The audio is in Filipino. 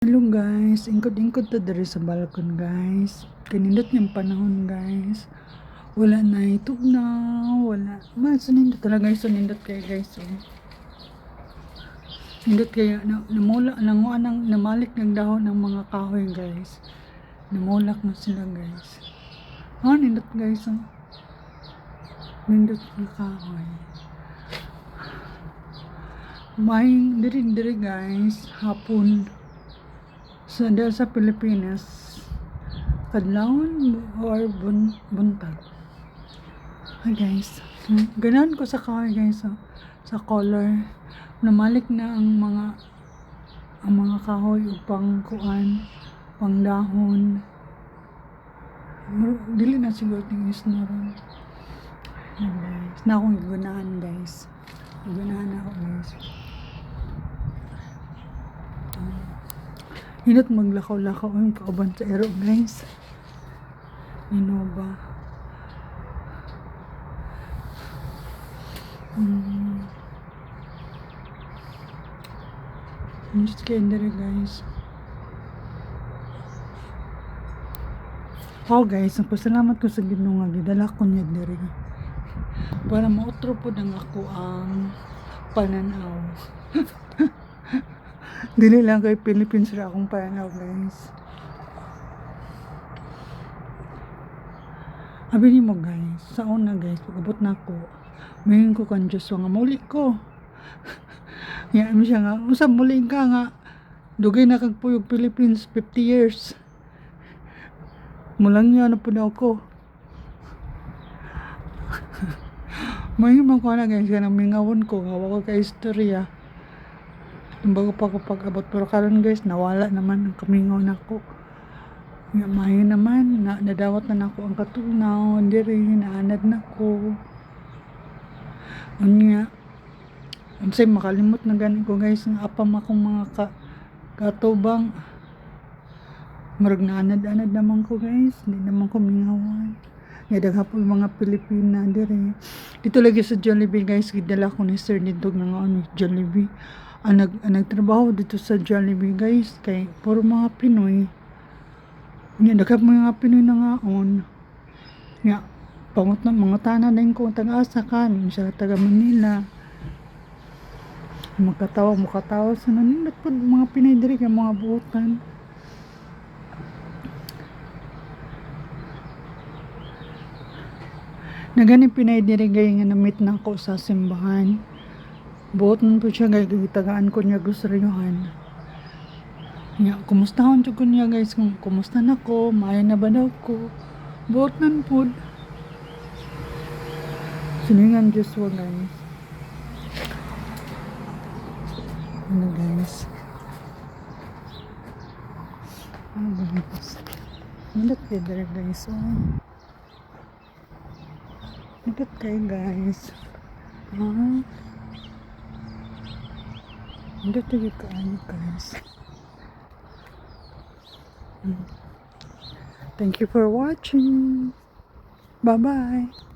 Hello guys, ingkod-ingkod ta diri sa balkon guys. Kanindot niyang panahon guys. Wala na tugnaw, wala. Sunindot talaga guys, sunindot kayo guys. Oh. Nindot kaya namula nang namalik ng dahon ng mga kahoy guys. Namulak na sila guys. Nindot guys. Oh. Nindot ng kahoy. May diri guys, hapon. Sa Pilipinas, kadlawon or buntag. Hi guys, ganahan ko sa kahoy guys, oh, sa color. Namalik na ang mga kahoy upang kuan, pang dahon. Dili na siguro tingis na ron. Guys, na akong igunahan guys. Igunahan ako guys. Hinot maglakaw-lakaw yung kauban sa ero guys. Innova. Just kayo dere guys. Guys, nagpasalamat ko sa Ginoo nga gidala ko niya dere. Para mautro po ng ako ang pananaw. Dili lang kay Philippines ra akong pananaw guys. Abi ni mo guys, sa una guys, pag-abot na ako, mayin ko kan Diyos nga muli ko. Yan mo siya nga, usab muli ka nga, dugay na kag puyog Philippines 50 years. Mulang niya na po na ako. Mayin man ko na guys, kanang mingawon ko, nga wako ka istorya. Bago pa ako pag-abot, pero karon guys, nawala naman ang kamingaw na ako. Mahin naman, nadawat na nako ang katunaw, diri naanad na ko. Unya, unsay makalimot na gani ko guys, nga apam akong mga katubang. Marag naanad-anad naman ko guys, hindi naman ko mingawan. Daghapon mga Pilipina diri. Dito lagi sa Jollibee guys, gidala ko ni Sir Nidog ng Jollibee. Nagtrabaho dito sa Jollibee guys, kay puro mga Pinoy. Daghap mga Pinoy na ngaon. Pangot na mga tanan din ko taga-asa kan, siya taga Manila. Mukatawa sa nanindat po mga Pinoy diri kay mga buotan. Nagani Pinoy diri gay nga na-meet na ako sa simbahan. Buotan po siya gay gitagaan ko niya gusryuhan. Kumustahon ko niya guys, kung kumusta na ko, maayo na ba daw ko. Buotan po. Siningan Diyos wa guys. Ano guys? Guys. Nandot kayo dere guys. Nandot kayo guys. Nandot kayo guys. Thank you for watching. Bye-bye.